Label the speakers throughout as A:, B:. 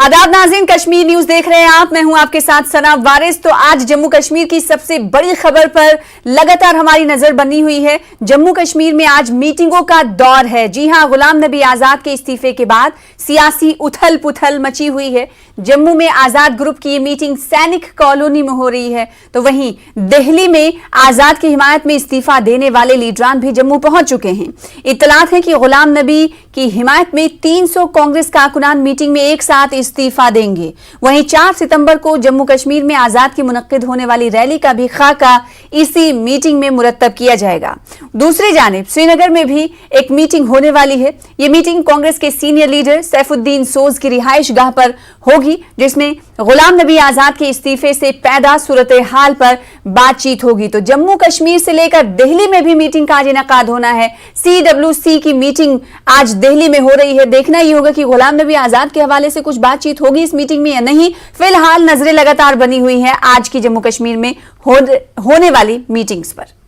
A: आदाब नाज़रीन, कश्मीर न्यूज देख रहे हैं आप। मैं हूं आपके साथ सना वारिस। तो आज जम्मू कश्मीर की सबसे बड़ी खबर पर लगातार हमारी नजर बनी हुई है। जम्मू कश्मीर में आज मीटिंगों का दौर है। जी हां, गुलाम नबी आजाद के इस्तीफे के बाद सियासी उथल पुथल मची हुई है। जम्मू में आजाद ग्रुप की ये मीटिंग सैनिक कॉलोनी में हो रही है, तो वहीं दिल्ली में आजाद की हिमायत में इस्तीफा देने वाले लीडरान भी जम्मू पहुंच चुके हैं। इत्तलात है कि गुलाम नबी की हिमायत में 300 कांग्रेस कारकुनान मीटिंग में एक साथ इस्तीफा देंगे। वहीं 4 सितंबर को जम्मू कश्मीर में आजाद की मुनक्किद होने वाली रैली का भी खाका इसी मीटिंग में मुरत्तब किया जाएगा। दूसरी जानिब श्रीनगर में भी एक मीटिंग होने वाली है। यह मीटिंग कांग्रेस के सीनियर लीडर सैफुद्दीन सोज की रिहाइश गाह पर होगी, जिसमें गुलाम नबी आजाद के इस्तीफे से पैदा सूरत हाल पर बातचीत होगी। तो जम्मू कश्मीर से लेकर दिल्ली में भी मीटिंग का आज इनेकाद होना है। CWC की मीटिंग आज दिल्ली में हो रही है। देखना ही होगा कि गुलाम नबी आजाद के हवाले से कुछ बातचीत होगी इस मीटिंग में या नहीं। फिलहाल नजरें लगातार बनी हुई हैं आज की जम्मू कश्मीर में होने वाली मीटिंग्स पर।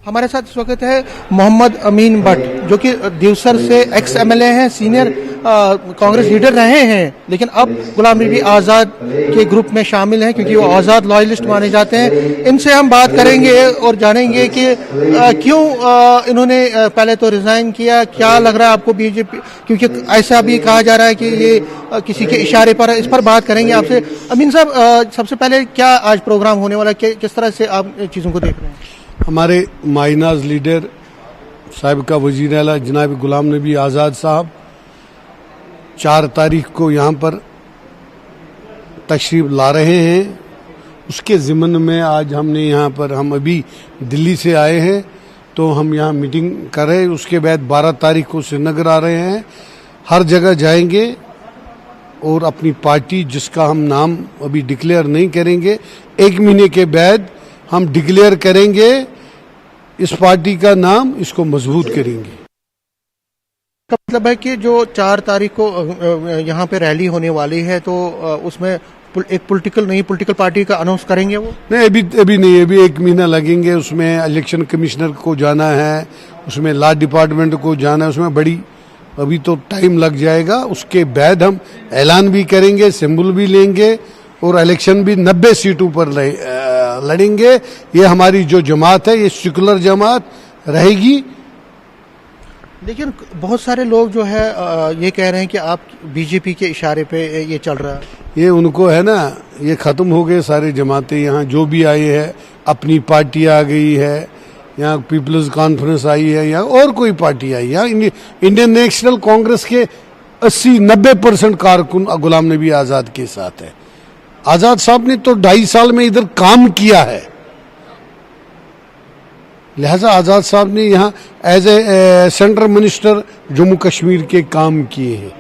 B: हमारे साथ इस वक्त है मोहम्मद अमीन भट्ट, जो कि दिवसर से एक्स MLA हैं, सीनियर कांग्रेस लीडर रहे हैं, लेकिन अब गुलाम नबी आज़ाद के ग्रुप में शामिल हैं क्योंकि वो आज़ाद लॉयलिस्ट माने जाते हैं। इनसे हम बात करेंगे और जानेंगे कि क्यों इन्होंने पहले तो रिजाइन किया। क्या लग रहा है आपको बीजेपी, क्योंकि ऐसा भी कहा जा रहा है कि ये किसी के इशारे पर, इस पर बात करेंगे आपसे। अमीन साहब, सबसे पहले क्या आज प्रोग्राम होने वाला है, किस तरह से आप चीज़ों को देख रहे हैं?
C: हमारे माइनाज लीडर साहिब का वजीर आला जनाब गुलाम नबी आज़ाद साहब 4 तारीख को यहाँ पर तशरीफ ला रहे हैं। उसके ज़िमन में आज हमने यहाँ पर, हम अभी दिल्ली से आए हैं तो हम यहाँ मीटिंग कर रहे हैं। उसके बाद 12 तारीख को श्रीनगर आ रहे हैं। हर जगह जाएंगे और अपनी पार्टी, जिसका हम नाम अभी डिक्लेयर नहीं करेंगे, 1 महीने के बाद हम डिक्लेयर करेंगे इस पार्टी का नाम, इसको मजबूत करेंगे।
B: का मतलब है कि जो 4 तारीख को यहाँ पे रैली होने वाली है, तो उसमें एक पॉलिटिकल पार्टी का अनाउंस करेंगे वो?
C: नहीं, अभी नहीं, अभी 1 महीना लगेंगे। उसमें इलेक्शन कमिश्नर को जाना है, उसमें लॉ डिपार्टमेंट को जाना है, उसमें बड़ी अभी तो टाइम लग जाएगा। उसके बाद हम ऐलान भी करेंगे, सिंबल भी लेंगे और इलेक्शन भी 90 सीटों पर लड़ेंगे। ये हमारी जो जमात है, ये सेकुलर जमात रहेगी।
B: लेकिन बहुत सारे लोग जो है ये कह रहे हैं कि आप बीजेपी के इशारे पे ये चल रहा है।
C: ये उनको है ना, ये ख़त्म हो गए सारे जमातें। यहाँ जो भी आए हैं, अपनी पार्टी आ गई है, यहाँ पीपल्स कॉन्फ्रेंस आई है, यहाँ और कोई पार्टी आई है। यहाँ इंडियन नेशनल कांग्रेस के 80-90% कारकुन गुलाम नबी आज़ाद के साथ है। आज़ाद साहब ने तो 2.5 साल में इधर काम किया है, लिहाजा आज़ाद साहब ने यहाँ as a central minister Jammu Kashmir के काम किए हैं।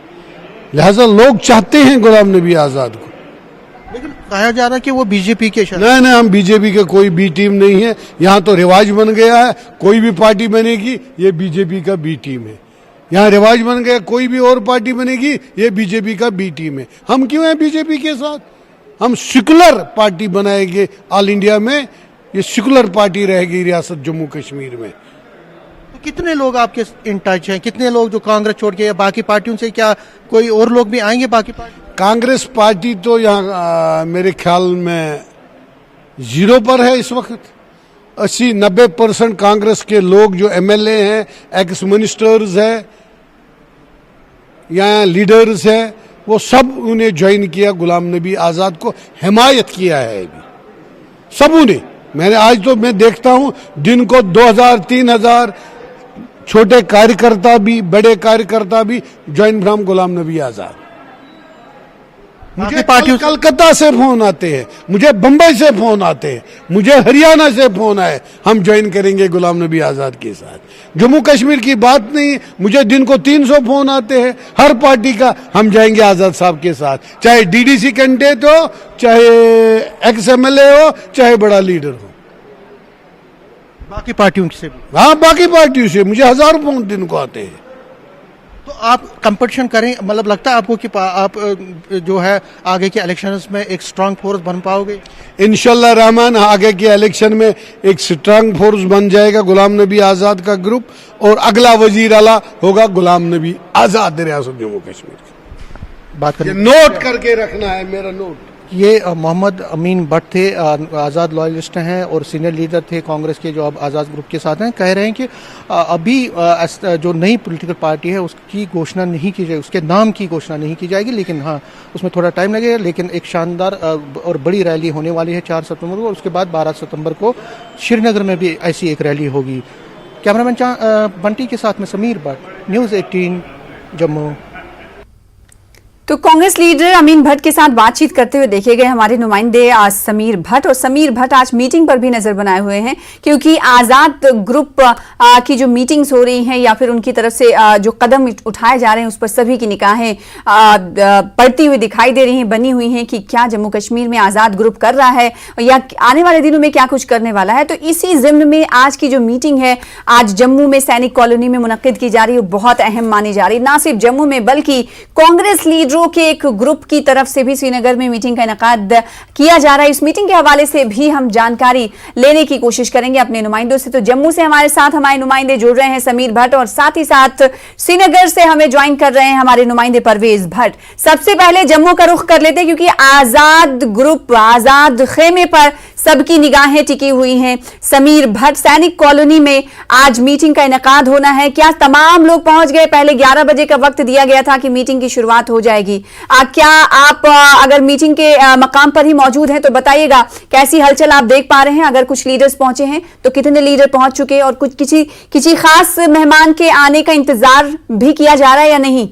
C: लिहाजा लोग चाहते हैं गुलाम नबी आज़ाद को।
B: लेकिन कहा जा रहा है कि वो बीजेपी के
C: नहीं, हम बीजेपी के कोई बी टीम नहीं है। यहाँ तो रिवाज बन गया है, कोई भी पार्टी बनेगी ये बीजेपी का बी टीम है। यहाँ रिवाज बन गया, कोई भी और पार्टी बनेगी ये बीजेपी का बी टीम है। हम क्यों हैं बीजेपी के साथ? हम सेकुलर पार्टी बनाएंगे ऑल इंडिया में। ये सेकुलर पार्टी रहेगी रियासत जम्मू कश्मीर में।
B: तो कितने लोग आपके इन टच हैं? कितने लोग जो कांग्रेस छोड़ के या बाकी पार्टियों से, क्या कोई और लोग भी आएंगे बाकी पार्टी?
C: कांग्रेस पार्टी तो यहाँ मेरे ख्याल में 0 पर है इस वक्त। 80-90% कांग्रेस के लोग जो MLA हैं, एक्स मिनिस्टर्स हैं या लीडर्स हैं, वो सब उन्हें ज्वाइन किया, गुलाम नबी आज़ाद को हिमायत किया है अभी सबों ने। मैंने आज तो मैं देखता हूं दिन को 2000-3000 छोटे कार्यकर्ता भी, बड़े कार्यकर्ता भी ज्वाइन फ्रॉम गुलाम नबी आज़ाद। मुझे कलकत्ता से फोन आते हैं, मुझे बंबई से फोन आते हैं, मुझे हरियाणा से फोन आए, हम ज्वाइन करेंगे गुलाम नबी आज़ाद के साथ। जम्मू कश्मीर की बात नहीं, मुझे दिन को 300 फोन आते हैं हर पार्टी का, हम जाएंगे आज़ाद साहब के साथ, चाहे DDC कैंडिडेट हो, चाहे एक्स MLA हो, चाहे बड़ा लीडर हो।
B: बाकी पार्टियों से भी?
C: हाँ, बाकी पार्टियों से मुझे 1000 फोन दिन को आते हैं।
B: तो आप कंपटीशन करें, मतलब लगता है आपको कि आप जो है आगे के इलेक्शंस में एक स्ट्रांग फोर्स बन पाओगे?
C: इंशाल्लाह रहमान आगे के इलेक्शन में एक स्ट्रांग फोर्स बन जाएगा गुलाम नबी आज़ाद का ग्रुप, और अगला वजीर आला होगा गुलाम नबी आज़ाद रियासत जम्मू कश्मीर।
B: बात करें।
C: नोट करके रखना है मेरा नोट।
B: ये मोहम्मद अमीन भट्ट थे, आज़ाद लॉयलिस्ट हैं और सीनियर लीडर थे कांग्रेस के, जो अब आज़ाद ग्रुप के साथ हैं। कह रहे हैं कि अभी जो नई पॉलिटिकल पार्टी है उसकी घोषणा नहीं की जाएगी, उसके नाम की घोषणा नहीं की जाएगी, लेकिन हाँ उसमें थोड़ा टाइम लगेगा। लेकिन एक शानदार और बड़ी रैली होने वाली है 4 सितंबर को, और उसके बाद 12 सितंबर को श्रीनगर में भी ऐसी एक रैली होगी। कैमरामैन बंटी के साथ में समीर भट्ट, न्यूज़ 18 जम्मू।
A: तो कांग्रेस लीडर अमीन भट्ट के साथ बातचीत करते हुए देखे गए हमारे नुमाइंदे आज समीर भट्ट, और समीर भट्ट आज मीटिंग पर भी नजर बनाए हुए हैं, क्योंकि आजाद ग्रुप की जो मीटिंग्स हो रही हैं या फिर उनकी तरफ से जो कदम उठाए जा रहे हैं उस पर सभी की निगाहें पड़ती हुई दिखाई दे रही हैं, बनी हुई हैं कि क्या जम्मू कश्मीर में आजाद ग्रुप कर रहा है या आने वाले दिनों में क्या कुछ करने वाला है। तो इसी जिम्न में आज की जो मीटिंग है आज जम्मू में सैनिक कॉलोनी में मुनक्किद की जा रही है, बहुत अहम मानी जा रही है। ना सिर्फ जम्मू में बल्कि कांग्रेस लीडरों के एक ग्रुप की तरफ से भी श्रीनगर में मीटिंग का इनेकाद किया जा रहा है। इस मीटिंग के हवाले से भी हम जानकारी लेने की कोशिश करेंगे अपने नुमाइंदों से। तो जम्मू से हमारे साथ हमारे नुमाइंदे जुड़ रहे हैं समीर भट्ट, और साथ ही साथ श्रीनगर से हमें ज्वाइन कर रहे हैं हमारे नुमाइंदे परवेज भट्ट। सबसे पहले जम्मू का रुख कर लेते हैं, क्योंकि आजाद ग्रुप, आजाद खेमे पर सबकी निगाहें टिकी हुई हैं। समीर भट्ट, सैनिक कॉलोनी में आज मीटिंग का इनेकाद होना है, क्या तमाम लोग पहुंच गए? पहले 11 बजे का वक्त दिया गया था कि मीटिंग की शुरुआत हो जाएगी। क्या आप अगर मीटिंग के मकाम पर ही मौजूद हैं तो बताइएगा कैसी हलचल आप देख पा रहे हैं? अगर कुछ लीडर्स पहुंचे हैं तो कितने लीडर पहुंच चुके हैं, और कुछ किसी खास मेहमान के आने का इंतजार भी किया जा रहा है या नहीं?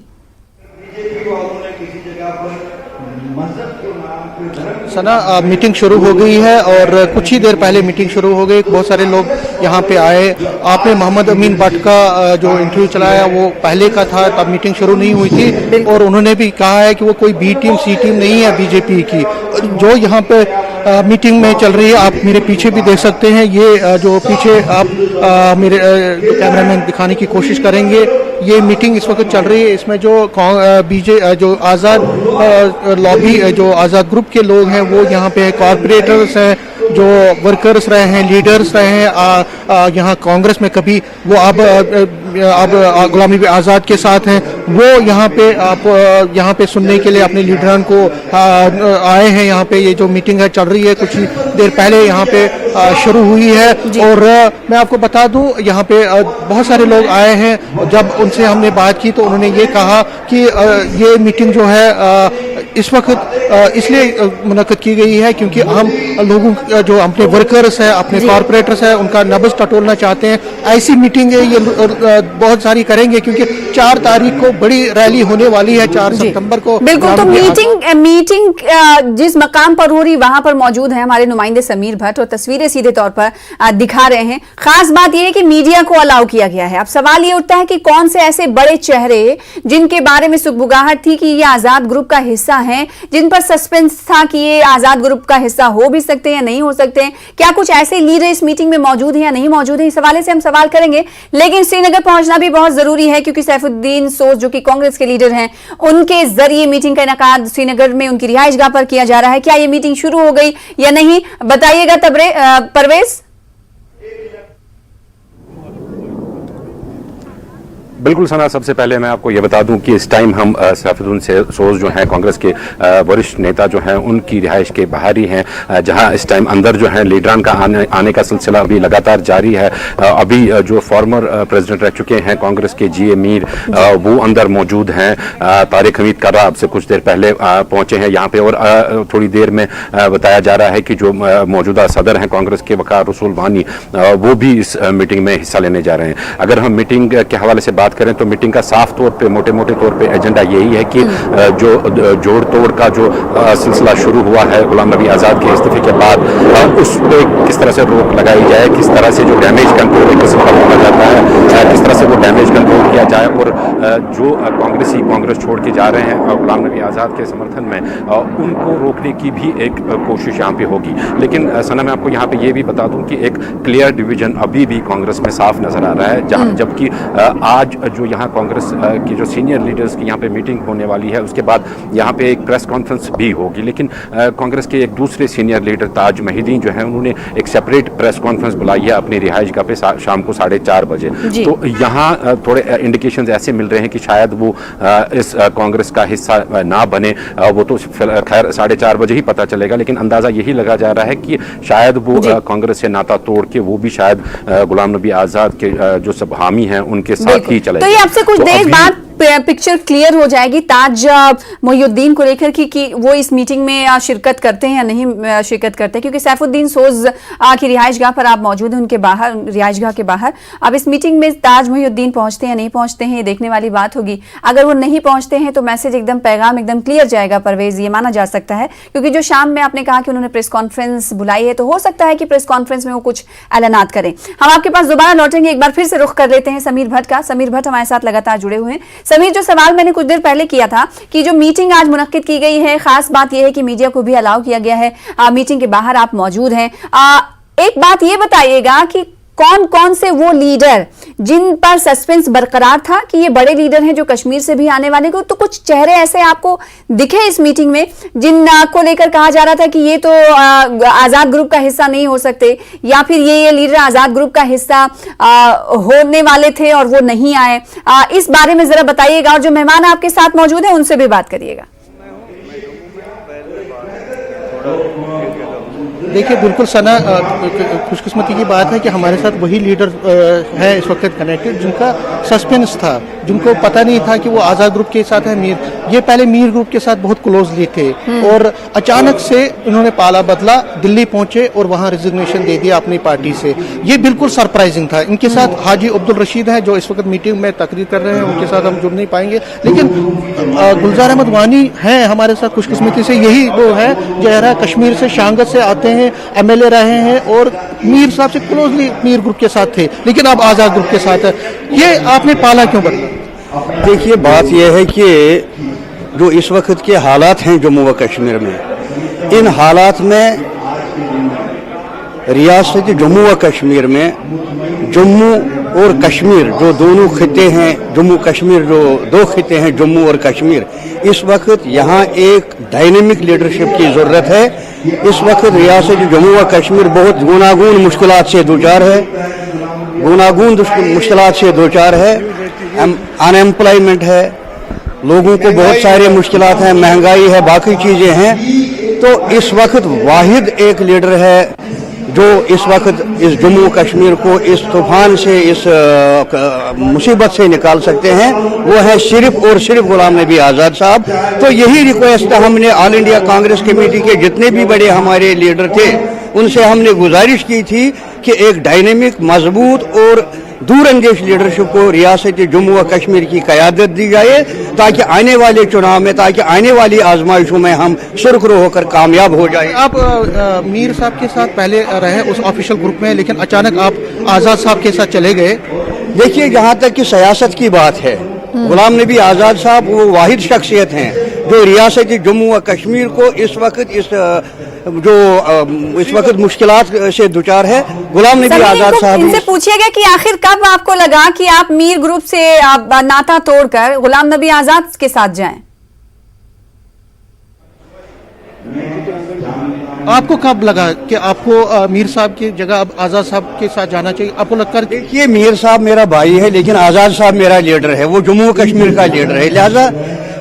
B: सना, मीटिंग शुरू हो गई है और कुछ ही देर पहले मीटिंग शुरू हो गई। बहुत सारे लोग यहाँ पे आए। आपने मोहम्मद अमीन भट्ट का जो इंटरव्यू चलाया वो पहले का था, तब मीटिंग शुरू नहीं हुई थी, और उन्होंने भी कहा है कि वो कोई बी टीम सी टीम नहीं है बीजेपी की। जो यहाँ पे मीटिंग में चल रही है, आप मेरे पीछे भी देख सकते हैं, ये जो पीछे आप मेरे कैमरामैन दिखाने की कोशिश करेंगे, ये मीटिंग इस वक्त चल रही है। इसमें जो जो आज़ाद लॉबी, जो आज़ाद ग्रुप के लोग हैं वो यहाँ पे कॉरपोरेटर्स हैं, जो वर्कर्स रहे हैं, लीडर्स रहे हैं यहाँ कांग्रेस में कभी, वो अब गुलाम नबी आज़ाद के साथ हैं, वो यहाँ पे आप यहाँ पे सुनने के लिए अपने लीडरान को आए हैं। यहाँ पे ये जो मीटिंग है चल रही है, कुछ ही देर पहले यहाँ पे शुरू हुई है। और मैं आपको बता दूं, यहाँ पे बहुत सारे लोग आए हैं। जब उनसे हमने बात की तो उन्होंने ये कहा कि ये मीटिंग जो है इस वक्त इसलिए मुनक्किद की गई है क्योंकि हम लोगों जो अपने वर्कर्स हैं, अपने कॉरपोरेटर्स हैं, उनका नब्ज़ टटोलना चाहते हैं। ऐसी मीटिंग ये बहुत सारी करेंगे क्योंकि 4 तारीख को बड़ी रैली होने वाली है, 4 सितंबर को।
A: बिल्कुल, तो मीटिंग जिस मकाम पर हो रही वहां पर मौजूद है हमारे नुमाइंदे समीर भट्ट, और तस्वीरें सीधे तौर पर दिखा रहे हैं। खास बात यह है कि मीडिया को अलाउ किया गया है। अब सवाल ये उठता है कि कौन से ऐसे बड़े चेहरे जिनके बारे में सुगबुगाहट थी कि ये आजाद ग्रुप का हिस्सा हैं, जिन पर सस्पेंस था कि ये आजाद ग्रुप का हिस्सा हो भी सकते हैं या नहीं हो सकते हैं, क्या कुछ ऐसे लीडर इस मीटिंग में मौजूद हैं या नहीं मौजूद हैं? इस हवाले से हम सवाल करेंगे। लेकिन श्रीनगर पहुंचना भी बहुत जरूरी है क्योंकि सैफुद्दीन सोज जो कि कांग्रेस के लीडर हैं, उनके जरिए मीटिंग का इनेकाद श्रीनगर में उनकी रिहाइशगाह पर किया जा रहा है। क्या ये मीटिंग शुरू हो गई या नहीं, बताइएगा परवेज।
D: बिल्कुल सना, सबसे पहले मैं आपको ये बता दूं कि इस टाइम हम सैफुद्दीन सोज जो हैं कांग्रेस के वरिष्ठ नेता जो हैं उनकी रिहाइश के बाहर ही हैं, जहां इस टाइम अंदर जो है लीडरान का आने का सिलसिला अभी लगातार जारी है। अभी जो फॉर्मर प्रेसिडेंट रह चुके हैं कांग्रेस के जी ए मीर, वो अंदर मौजूद हैं। तारिक हमीद कर्रा अब से कुछ देर पहले पहुंचे हैं यहाँ पे, और थोड़ी देर में बताया जा रहा है कि जो मौजूदा सदर हैं कांग्रेस के वकार रसूल वानी, वो भी इस मीटिंग में हिस्सा लेने जा रहे हैं। अगर हम मीटिंग के हवाले से बात करें तो मीटिंग का साफ तौर पे, मोटे तौर पे एजेंडा यही है कि जो जोड़ तोड़ का जो सिलसिला शुरू हुआ है गुलाम नबी आज़ाद के इस्तीफे के बाद, उस पर किस तरह से रोक लगाई जाए, किस तरह से जो डैमेज कंट्रोल एक किस्म का बोला जाता है, किस तरह से वो डैमेज कंट्रोल किया जाए, और जो कांग्रेस छोड़ के जा रहे हैं गुलाम नबी आज़ाद के समर्थन में, उनको रोकने की भी एक कोशिश यहाँ पे होगी। लेकिन सना, मैं आपको यहाँ पे ये भी बता दूं कि एक क्लियर डिवीजन अभी भी कांग्रेस में साफ नजर आ रहा है, जबकि आज जो यहाँ कांग्रेस की जो सीनियर लीडर्स की यहाँ पे मीटिंग होने वाली है, उसके बाद यहाँ पे एक प्रेस कॉन्फ्रेंस भी होगी। लेकिन कांग्रेस के एक दूसरे सीनियर लीडर ताज महिदीन जो है, उन्होंने एक सेपरेट प्रेस कॉन्फ्रेंस बुलाई है अपनी रिहाइश गाह पे शाम को 4:30 बजे। तो यहाँ थोड़े इंडिकेशंस ऐसे मिल रहे हैं कि शायद वो इस कांग्रेस का हिस्सा ना बने। वो तो खैर 4:30 बजे ही पता चलेगा, लेकिन अंदाजा यही लगा जा रहा है कि शायद वो कांग्रेस से नाता तोड़ के वो भी शायद गुलाम नबी आजाद के जो सब हामी हैं उनके साथ ही चले।
A: तो ये आपसे कुछ देर बाद पिक्चर क्लियर हो जाएगी ताज मोहिउद्दीन को लेकर कि वो इस मीटिंग में शिरकत करते हैं या नहीं शिरकत करते, क्योंकि सैफुद्दीन सोज की रिहाइशगाह पर आप मौजूद हैं, उनके बाहर रिहाइशगाह के बाहर। अब इस मीटिंग में ताज मोहिउद्दीन पहुंचते हैं या नहीं पहुंचते हैं, ये देखने वाली बात होगी। अगर वो नहीं पहुंचते हैं तो मैसेज एकदम पैगाम एकदम क्लियर जाएगा परवेज, ये माना जा सकता है, क्योंकि जो शाम में आपने कहा कि उन्होंने प्रेस कॉन्फ्रेंस बुलाई है, तो हो सकता है कि प्रेस कॉन्फ्रेंस में वो कुछ ऐलानात करें। हम आपके पास दोबारा लौटेंगे, एक बार फिर से रुख कर लेते हैं समीर भट्ट का। समीर भट्ट हमारे साथ लगातार जुड़े हुए हैं। समीर, जो सवाल मैंने कुछ देर पहले किया था कि जो मीटिंग आज मुनक्किद की गई है, खास बात यह है कि मीडिया को भी अलाउ किया गया है, मीटिंग के बाहर आप मौजूद हैं। एक बात ये बताइएगा कि कौन कौन से वो लीडर जिन पर सस्पेंस बरकरार था कि ये बड़े लीडर हैं जो कश्मीर से भी आने वाले को, तो कुछ चेहरे ऐसे आपको दिखे इस मीटिंग में जिन को लेकर कहा जा रहा था कि ये तो आजाद ग्रुप का हिस्सा नहीं हो सकते, या फिर ये लीडर आजाद ग्रुप का हिस्सा होने वाले थे और वो नहीं आए? इस बारे में जरा बताइएगा, और जो मेहमान आपके साथ मौजूद हैं उनसे भी बात करिएगा।
B: देखिए, बिल्कुल सना, खुशकिस्मती की बात है कि हमारे साथ वही लीडर है इस वक्त कनेक्टेड जिनका सस्पेंस था, जिनको पता नहीं था कि वो आज़ाद ग्रुप के साथ है। ये पहले मीर ग्रुप के साथ बहुत क्लोजली थे और अचानक से इन्होंने पाला बदला, दिल्ली पहुंचे और वहां रिजिग्नेशन दे दिया अपनी पार्टी से। ये बिल्कुल सरप्राइजिंग था। इनके साथ हाजी अब्दुल रशीद हैं जो इस वक्त मीटिंग में तकरीर कर रहे हैं, उनके साथ हम जुड़ नहीं पाएंगे, लेकिन गुलजार अहमद वानी हैं हमारे साथ। खुशकिस्मती से यही वो है जो कश्मीर से शांगत से आते हैं, एमएलए रहे हैं और मीर साहब से क्लोजली मीर ग्रुप के साथ थे, लेकिन अब आजाद ग्रुप के साथ है। ये आपने पाला क्यों बदला?
E: देखिए, बात यह है कि जो इस वक्त के हालात हैं जम्मू व कश्मीर में, इन हालात में रियासत जम्मू व कश्मीर में जम्मू और कश्मीर जो दोनों खिते हैं, जम्मू कश्मीर जो दो खिते हैं जम्मू और कश्मीर, इस वक्त यहाँ एक डायनेमिक लीडरशिप की ज़रूरत है। इस वक्त रियासत जम्मू व कश्मीर बहुत गुनागून मुश्किलात से दो चार है, अनएम्प्लॉयमेंट है, लोगों को बहुत सारे मुश्किलात हैं, महंगाई है, बाकी चीज़ें हैं। तो इस वक्त वाहिद एक लीडर है जो इस वक्त इस जम्मू कश्मीर को इस तूफान से, इस मुसीबत से निकाल सकते हैं, वो है सिर्फ और सिर्फ गुलाम नबी आज़ाद साहब। तो यही रिक्वेस्ट हमने ऑल इंडिया कांग्रेस कमेटी के जितने भी बड़े हमारे लीडर थे उनसे हमने गुजारिश की थी कि एक डायनेमिक, मजबूत और दूरअंदेश लीडरशिप को रियासत जम्मू व कश्मीर की क़यादत दी जाए, ताकि आने वाले चुनाव में, ताकि आने वाली आजमाइशों में हम सुरखरू होकर कामयाब हो जाए।
B: आप मीर साहब के साथ पहले रहे उस ऑफिशियल ग्रुप में, लेकिन अचानक आप आज़ाद साहब के साथ चले गए।
E: देखिए, जहाँ तक कि सियासत की बात है, गुलाम नबी आज़ाद साहब वो वाहिद शख्सियत हैं जो रियासत जम्मू व कश्मीर को इस वक्त मुश्किलात से दुचार है। गुलाम नबी आज़ाद साहब,
A: इनसे पूछिएगा कि आखिर कब आपको लगा कि आप मीर ग्रुप से नाता तोड़कर गुलाम नबी आज़ाद के साथ जाएं?
B: आपको कब लगा कि आपको मीर साहब की जगह अब आज़ाद साहब के साथ जाना चाहिए? आपको लगता है?
E: देखिए, मीर साहब मेरा भाई है, लेकिन आज़ाद साहब मेरा लीडर है, वो जम्मू कश्मीर का लीडर है। लिहाजा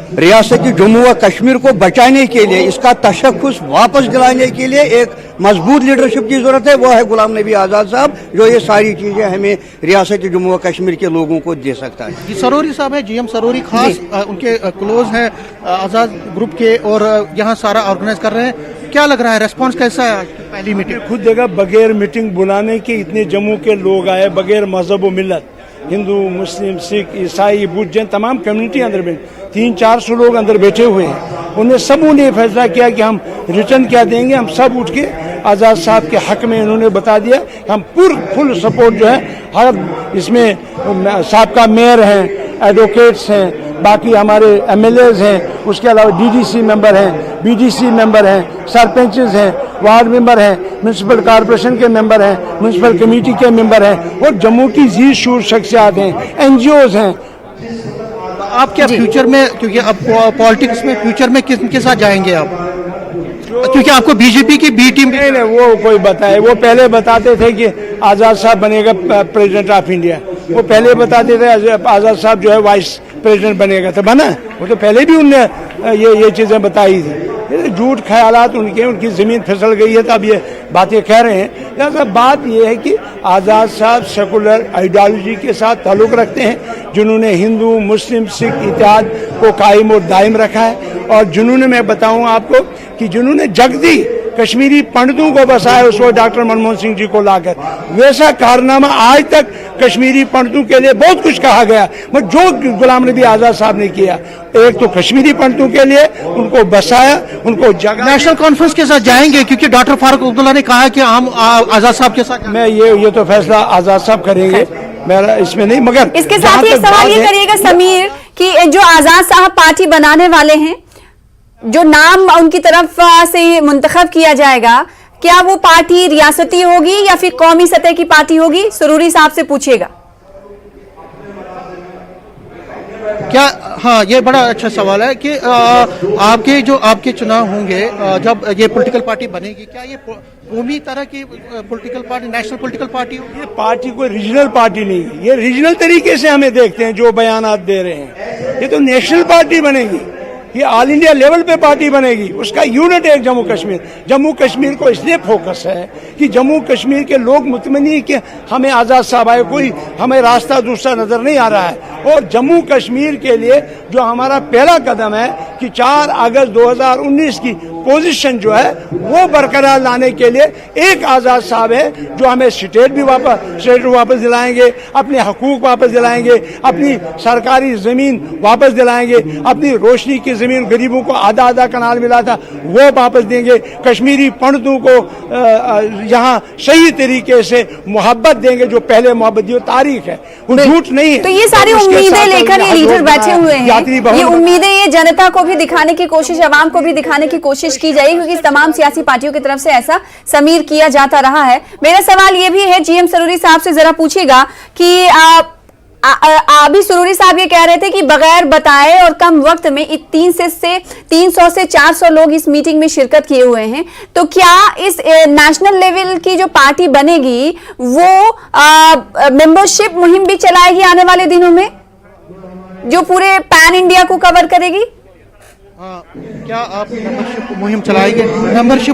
E: रियासत जम्मू व कश्मीर को बचाने के लिए, इसका तशख्खुस वापस दिलाने के लिए एक मजबूत लीडरशिप की जरूरत है। वो है गुलाम नबी आज़ाद साहब, जो ये सारी चीजें हमें रियासत जम्मू व कश्मीर के लोगों को दे सकता है।
B: जी, सरोरी साहब है, जीएम सरोरी, खास उनके क्लोज हैं आज़ाद ग्रुप के और यहाँ सारा ऑर्गेनाइज कर रहे हैं। क्या लग रहा है, रेस्पॉन्स कैसा है पहली मीटिंग?
F: खुद देखा, बगैर मीटिंग बुलाने के इतने जम्मू के लोग आए, बगैर मजहब व मिलत, हिंदू, मुस्लिम, सिख, ईसाई, बुद्ध, जैन, तमाम कम्युनिटी अंदर में 300-400 लोग अंदर बैठे हुए हैं। उन्हें सबों ने फैसला किया कि हम रिटर्न क्या देंगे। हम सब उठ के आज़ाद साहब के हक में इन्होंने बता दिया, हम फुल सपोर्ट जो है हर इसमें, साबका मेयर हैं, एडवोकेट्स हैं, बाकी हमारे एमएलएज हैं, उसके अलावा डीडीसी मेंबर हैं, बीडीसी मेंबर हैं, सरपंचेस हैं, वार्ड मेंबर हैं, म्यूनसिपल कॉरपोरेशन के मेंबर हैं, म्यूनसिपल कमेटी के मेंबर हैं और जम्मू की जी शूर शख्सियात हैं, एनजीओज हैं,
B: आप क्या फ्यूचर में, क्योंकि अब पॉलिटिक्स में फ्यूचर में किसके साथ जाएंगे आप, क्योंकि आपको बीजेपी की बी टीम
F: नहीं वो कोई बताए, वो पहले बताते थे कि आज़ाद साहब बनेगा प्रेसिडेंट ऑफ इंडिया, वो पहले बताते थे आज़ाद साहब जो है वाइस प्रेसिडेंट बनेगा, तो बना, वो तो पहले भी उनने ये चीज़ें बताई थी। ये झूठ ख्यालात उनकी ज़मीन फिसल गई है तो अब ये बातें कह रहे हैं। लिहाजा बात ये है कि आज़ाद साहब सेकुलर आइडियोलॉजी के साथ ताल्लुक़ रखते हैं, जिन्होंने हिंदू मुस्लिम सिख इत्तेहाद को कायम और दायम रखा है, और जिन्होंने, मैं बताऊं आपको कि जिन्होंने जगदी कश्मीरी पंडितों को बसाया उस वक्त डॉक्टर मनमोहन सिंह जी को लाकर, वैसा कारनामा आज तक कश्मीरी पंडितों के लिए बहुत कुछ कहा गया, मगर जो गुलाम नबी आज़ाद साहब ने किया, एक तो कश्मीरी पंडितों के लिए उनको बसाया, उनको जगह।
B: नेशनल कॉन्फ्रेंस के साथ जाएंगे, क्योंकि डॉक्टर फारूक अब्दुल्ला ने कहा है कि हम आज़ाद साहब के साथ।
F: मैं ये तो फैसला आज़ाद साहब करेंगे, मेरा इसमें नहीं। मगर
A: इसके साथ ही एक सवाल ये करिएगा समीर कि जो आज़ाद साहब पार्टी बनाने वाले हैं, जो नाम उनकी तरफ से मुंतखब किया जाएगा, क्या वो पार्टी रियासती होगी या फिर कौमी सतह की पार्टी होगी? सुरूरी साहब से पूछिएगा।
B: क्या, हाँ, ये बड़ा अच्छा सवाल है कि आपके चुनाव होंगे, जब ये पॉलिटिकल पार्टी बनेगी, क्या ये कौमी तरह की political party, national political party होगी?
F: ये पार्टी कोई रीजनल पार्टी नहीं है, ये रीजनल तरीके से हमें देखते हैं जो बयानात दे रहे हैं, ये तो नेशनल पार्टी बनेगी, ये ऑल इंडिया लेवल पे पार्टी बनेगी, उसका यूनिट है जम्मू कश्मीर। जम्मू कश्मीर को इसलिए फोकस है कि जम्मू कश्मीर के लोग मुतमनी है कि हमें आज़ाद साहब आए, कोई हमें रास्ता दूसरा नजर नहीं आ रहा है। और जम्मू कश्मीर के लिए जो हमारा पहला कदम है कि 4 अगस्त 2019 की पोजीशन जो है वो बरकरार लाने के लिए एक आज़ाद साहब है जो हमें स्टेट वापस दिलाएंगे, अपने हकूक वापस दिलाएंगे, अपनी सरकारी ज़मीन वापस दिलाएंगे, अपनी रोशनी की ज़मीन गरीबों को आधा कनाल मिला था वो वापस देंगे, कश्मीरी पंडितों को यहाँ सही तरीके से मोहब्बत देंगे, जो पहले मोहब्बत दी तारीख है, वो झूठ नहीं है।
A: तो ये सारी उम्मीदें लेकर ये लीडर बैठे हुए हैं, ये उम्मीदें ये जनता को भी दिखाने की कोशिश, आवाम को भी दिखाने की कोशिश की जाएगी, क्योंकि तमाम सियासी पार्टियों की तरफ से ऐसा समीर किया जाता रहा है। मेरा सवाल ये भी है, जीएम सरूरी साहब से जरा पूछिएगा कि अभी सुरूरी साहब ये कह रहे थे कि बगैर बताए और कम वक्त में 300 से 400 लोग इस मीटिंग में शिरकत किए हुए हैं, तो क्या इस नेशनल लेवल की जो पार्टी बनेगी वो मेंबरशिप मुहिम भी चलाएगी आने वाले दिनों में, जो पूरे पैन इंडिया को कवर करेगी?
B: क्या आप मेंबरशिप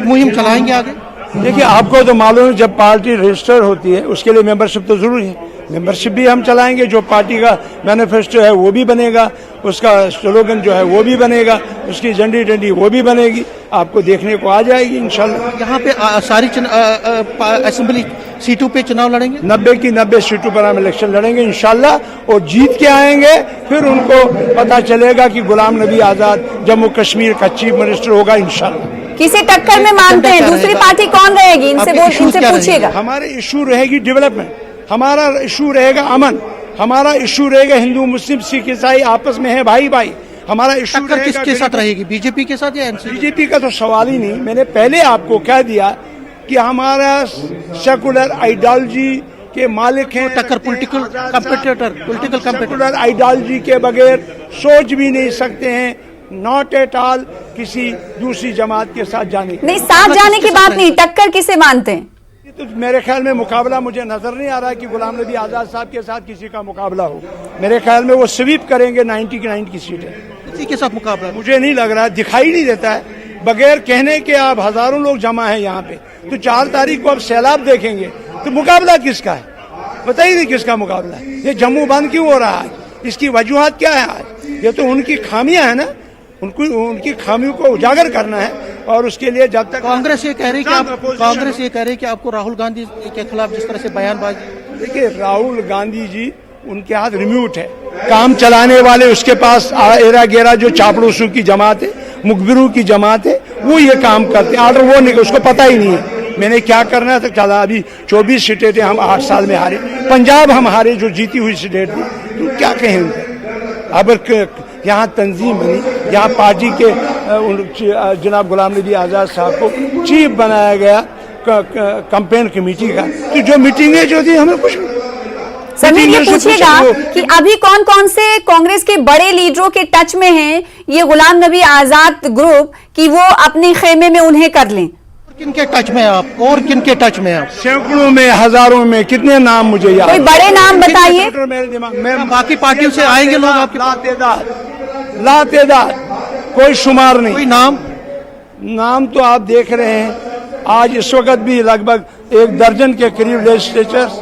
B: मुहिम चलाएंगे आगे?
F: देखिए, आपको तो मालूम है जब पार्टी रजिस्टर होती है उसके लिए मेंबरशिप तो जरूरी है, मेंबरशिप भी हम चलाएंगे, जो पार्टी का मैनिफेस्टो है वो भी बनेगा, उसका स्लोगन जो है वो भी बनेगा, उसकी झंडी डंडी वो भी बनेगी, आपको देखने को आ जाएगी इंशाल्लाह।
B: यहाँ पे सारी असेंबली सीटों पे चुनाव लड़ेंगे,
F: 90 की 90 सीटों पर हम इलेक्शन लड़ेंगे इंशाल्लाह, और जीत के आएंगे, फिर उनको पता चलेगा कि गुलाम नबी आज़ाद जम्मू कश्मीर का चीफ मिनिस्टर होगा इंशाल्लाह।
A: किसी टक्कर में मानते हैं? दूसरी पार्टी कौन रहेगी? इनसे पूछिएगा।
F: हमारे इशू रहेगी डेवलपमेंट, हमारा इशू रहेगा अमन, हमारा इशू रहेगा हिंदू मुस्लिम सिख ईसाई आपस में है भाई भाई, हमारा इशू
B: किसके साथ रहेगी, बीजेपी के साथ या एनसीपी?
F: बीजेपी का तो सवाल ही नहीं, मैंने पहले आपको कह दिया कि हमारा सेकुलर आइडियोलॉजी के मालिक हैं,
B: टक्कर पॉलिटिकल कंपेटिटर
F: आइडियोलॉजी के बगैर सोच भी नहीं सकते हैं, नॉट एट ऑल किसी दूसरी जमात के साथ जाने
A: नहीं, साथ जाने की बात नहीं, टक्कर किसे मानते हैं?
F: तो मेरे ख्याल में मुकाबला मुझे नजर नहीं आ रहा है कि गुलाम नबी आज़ाद साहब के साथ किसी का मुकाबला हो। मेरे ख्याल में वो स्वीप करेंगे 90 की 90 की सीटें,
B: किसी के साथ मुकाबला
F: मुझे नहीं लग रहा, दिखाई नहीं देता है, बगैर कहने के आप हजारों लोग जमा है यहाँ पे, तो 4 तारीख को आप सैलाब देखेंगे तो मुकाबला किसका है? बताइए नहीं किसका मुकाबला है? ये जम्मू बंद क्यों हो रहा है, इसकी वजूहत क्या है? आज ये तो उनकी खामियां है ना, उनकी खामियों को उजागर करना है, और उसके लिए जब तक
B: कांग्रेस ये कह रही है कि आपको राहुल गांधी के खिलाफ जिस तरह से बयानबाजी,
F: देखिए राहुल गांधी जी उनके हाथ रिम्यूट है, काम चलाने वाले उसके पास एरा गेरा जो चापड़ूसों की जमात है, मुखबिरों की जमात है, वो ये काम करते हैं, ऑर्डर वो नहीं, उसको पता ही नहीं है मैंने क्या करना था। चला अभी 24 सीटें थे, हम 8 साल में हारे, पंजाब हम हारे जो जीती हुई सीटें थी, तो क्या कहेंगे? अब यहाँ तंजीम बनी, यहाँ पार्टी के जनाब गुलाम नबी आज़ाद साहब को चीफ बनाया गया कैंपेन कमेटी का, तो जो मीटिंगें जो थी हमें कुछ
A: समीर, ये
F: लीडर से
A: पूछिएगा
F: पूछे
A: कि अभी कौन कौन से कांग्रेस के बड़े लीडरों के टच में हैं ये गुलाम नबी आजाद ग्रुप कि वो अपने खेमे में उन्हें कर लें?
B: किनके टच में आप और किनके टच में आप?
F: सैकड़ों में, हजारों में, कितने नाम मुझे याद
A: कोई बड़े नाम बताइए।
F: मेरे दिमाग में
B: बाकी पार्टियों से आएंगे लोग आपके
F: लातेदार, कोई शुमार नहीं।
B: कोई नाम?
F: नाम तो आप देख रहे हैं, आज इस वक्त भी लगभग 1 दर्जन के करीब लेजिस्लेचर्स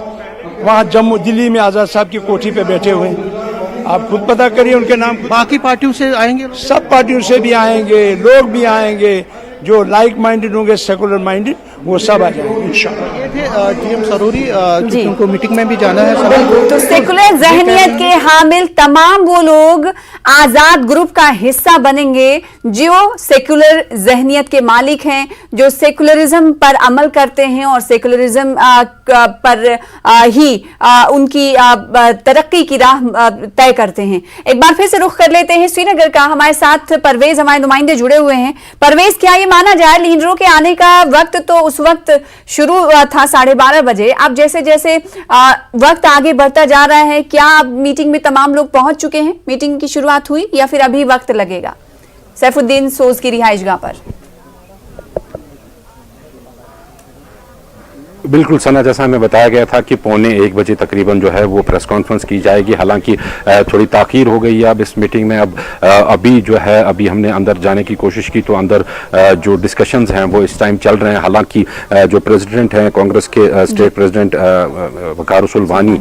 F: वहाँ जम्मू दिल्ली में आजाद साहब की कोठी पे बैठे हुए हैं। आप खुद पता करिए उनके नाम।
B: बाकी पार्टियों से आएंगे?
F: सब पार्टियों से भी आएंगे, लोग भी आएंगे, जो लाइक माइंडेड होंगे, सेकुलर माइंडेड, वो सब आ जाएंगे इंशाल्लाह।
B: ये थे टीएम सरूरी, क्योंकि उनको मीटिंग में भी जाना है।
A: तो सेकुलर जहनियत के हामिल तमाम वो लोग आजाद ग्रुप का हिस्सा बनेंगे जो सेकुलर जहनियत के मालिक हैं, जो सेकुलरिज्म पर अमल करते हैं और सेकुलरिज्म पर ही उनकी तरक्की की राह तय करते हैं। एक बार फिर से रुख कर लेते हैं श्रीनगर का। हमारे साथ परवेज, हमारे नुमाइंदे जुड़े हुए हैं। परवेज, क्या ये माना जाए लीडरों के आने का वक्त तो उस वक्त शुरू था 12:30 बजे, अब जैसे जैसे वक्त आगे बढ़ता जा रहा है, क्या अब मीटिंग में तमाम लोग पहुंच चुके हैं? मीटिंग की शुरुआत हुई या फिर अभी वक्त लगेगा सैफुद्दीन सोज की रिहाइशगाह पर?
D: बिल्कुल सना, जैसा हमें बताया गया था कि 12:45 बजे तकरीबन जो है वो प्रेस कॉन्फ्रेंस की जाएगी। हालांकि थोड़ी ताखीर हो गई है अब इस मीटिंग में। अभी जो है अभी हमने अंदर जाने की कोशिश की तो अंदर जो डिस्कशंस हैं वो इस टाइम चल रहे हैं। हालांकि जो प्रेसिडेंट हैं कांग्रेस के स्टेट प्रेसिडेंट वकार रसूल वानी,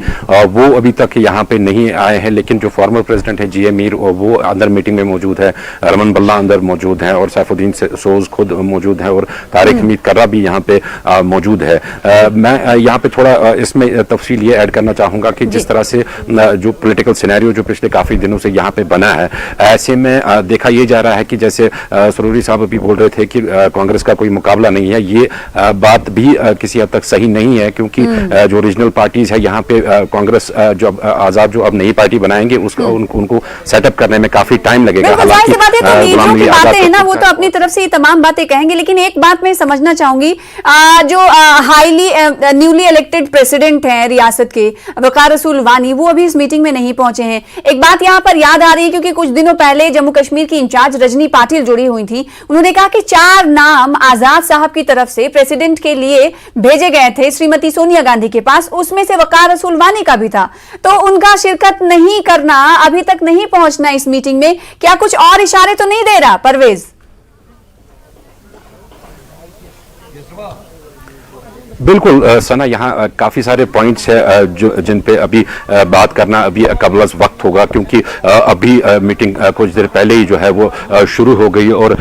D: वो अभी तक यहाँ पे नहीं आए हैं, लेकिन जो फॉर्मर प्रेसिडेंट है GA मीर वो अंदर मीटिंग में मौजूद है, रमन बल्ला अंदर मौजूद है और सैफुद्दीन सोज खुद मौजूद है और तारिक हमीद कर्रा भी यहाँ पे मौजूद है। मैं यहाँ पे थोड़ा इसमें तफसील ये ऐड करना चाहूँगा कि जिस तरह से जो पॉलिटिकल सिनेरियो जो पिछले काफ़ी दिनों से यहाँ पे बना है, ऐसे में देखा ये जा रहा है कि जैसे सरूरी साहब अभी बोल रहे थे कि कांग्रेस का कोई मुकाबला नहीं है, ये बात भी किसी हद तक सही नहीं है, क्योंकि जो रीजनल पार्टीज है यहाँ पे कांग्रेस जो आज़ाद जो अब नई पार्टी बनाएंगे उनको सेटअप करने में काफ़ी टाइम लगेगा।
A: हालांकि बातें ना वो तो अपनी तरफ से ये तमाम बातें कहेंगे, लेकिन एक बात मैं समझना चाहूंगी, जो हाईली न्यूली इलेक्टेड प्रेसिडेंट हैं रियासत के वकार रसूल वानी, वो अभी इस मीटिंग में नहीं पहुंचे हैं। एक बात यहां पर याद आ रही है क्योंकि कुछ दिनों पहले जम्मू कश्मीर की इंचार्ज रजनी पाटिल जुड़ी हुई थी। उन्होंने कहा कि 4 नाम आजाद साहब की तरफ से प्रेसिडेंट के लिए भेजे गए थे श्रीमती सोनिया गांधी के पास, उसमें से वकार रसूल वानी का भी था। तो उनका शिरकत नहीं करना, अभी तक नहीं पहुंचना इस मीटिंग में, क्या कुछ और इशारे तो नहीं दे रहा परवेज?
D: बिल्कुल सना, यहाँ काफ़ी सारे पॉइंट्स है जो जिन पे अभी बात करना अभी कबलस वक्त होगा, क्योंकि अभी मीटिंग कुछ देर पहले ही जो है वो शुरू हो गई और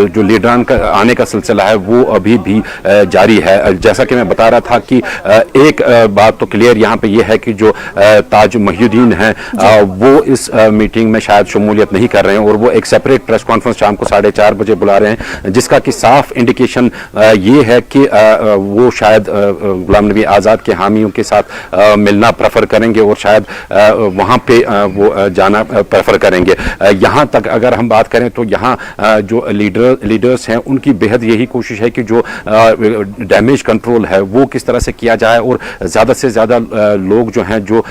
D: जो लीडरान का आने का सिलसिला है वो अभी भी जारी है। जैसा कि मैं बता रहा था कि एक बात तो क्लियर यहाँ पे ये है कि जो ताज महिउद्दीन हैं वो इस मीटिंग में शायद शमूलियत नहीं कर रहे हैं और वो एक सेपरेट प्रेस कॉन्फ्रेंस शाम को 4:30 बजे बुला रहे हैं, जिसका कि साफ इंडिकेशन ये है कि वो शायद गुलाम नबी आज़ाद के हामियों के साथ मिलना प्रेफर करेंगे और शायद वहाँ पे वो जाना प्रेफर करेंगे। यहाँ तक अगर हम बात करें तो यहाँ जो लीडर्स हैं उनकी बेहद यही कोशिश है कि जो डैमेज कंट्रोल है वो किस तरह से किया जाए और ज़्यादा से ज़्यादा लोग जो हैं जो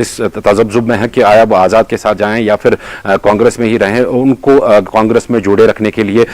D: इस तजब्जुब में है कि आया वो आज़ाद के साथ जाएं या फिर कांग्रेस में ही रहें, उनको कांग्रेस में जोड़े रखने के लिए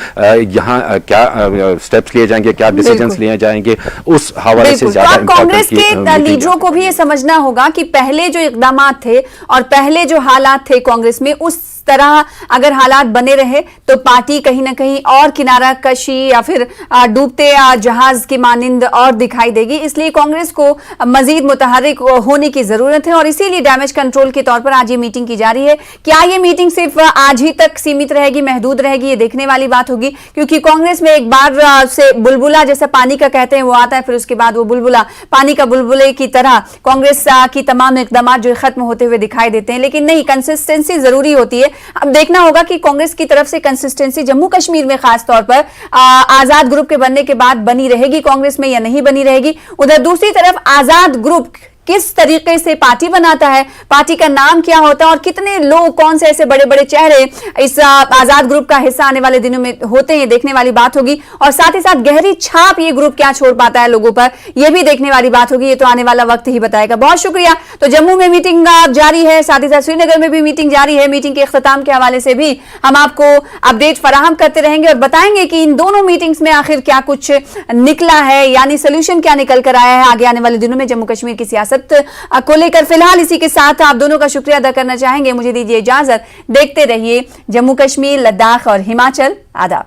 D: यहाँ क्या स्टेप्स लिए जाएंगे, क्या डिसीजंस लिए जाएंगे, उस हवाले से ज्यादा
A: तो कांग्रेस के लीडरों को भी ये समझना होगा कि पहले जो इकदाम थे और पहले जो हालात थे कांग्रेस में, उस तरह अगर हालात बने रहे तो पार्टी कहीं ना कहीं और किनारा कशी या फिर डूबते जहाज की मानिंद और दिखाई देगी। इसलिए कांग्रेस को मजीद मुतहर्रिक होने की जरूरत है और इसीलिए डैमेज कंट्रोल के तौर पर आज ये मीटिंग की जा रही है। क्या ये मीटिंग सिर्फ आज ही तक सीमित रहेगी, महदूद रहेगी, ये देखने वाली बात होगी, क्योंकि कांग्रेस में एक बार से बुलबुला जैसा पानी का कहते हैं वो आता है, फिर उसके बाद वो बुलबुला पानी का बुलबुले की तरह कांग्रेस की तमाम इकदाम जो खत्म होते हुए दिखाई देते हैं। लेकिन नहीं, कंसिस्टेंसी जरूरी होती है। अब देखना होगा कि कांग्रेस की तरफ से कंसिस्टेंसी जम्मू कश्मीर में खास तौर पर आजाद ग्रुप के बनने के बाद बनी रहेगी कांग्रेस में या नहीं बनी रहेगी। उधर दूसरी तरफ आजाद ग्रुप किस तरीके से पार्टी बनाता है, पार्टी का नाम क्या होता है और कितने लोग, कौन से ऐसे बड़े बड़े चेहरे इस आजाद ग्रुप का हिस्सा आने वाले दिनों में होते हैं, देखने वाली बात होगी। और साथ ही साथ गहरी छाप ये ग्रुप क्या छोड़ पाता है लोगों पर, यह भी देखने वाली बात होगी। ये तो आने वाला वक्त ही बताएगा। बहुत शुक्रिया। तो जम्मू में मीटिंग जारी है, साथ ही साथ श्रीनगर में भी मीटिंग जारी है। मीटिंग के इख्तिताम के हवाले से भी हम आपको अपडेट फराहम करते रहेंगे और बताएंगे कि इन दोनों मीटिंग्स में आखिर क्या कुछ निकला है, यानी सोल्यूशन क्या निकल कर आया है आगे आने वाले दिनों में जम्मू कश्मीर की सियासत को लेकर। फिलहाल इसी के साथ आप दोनों का शुक्रिया अदा करना चाहेंगे। मुझे दीजिए इजाजत। देखते रहिए जम्मू कश्मीर, लद्दाख और हिमाचल। आदाब।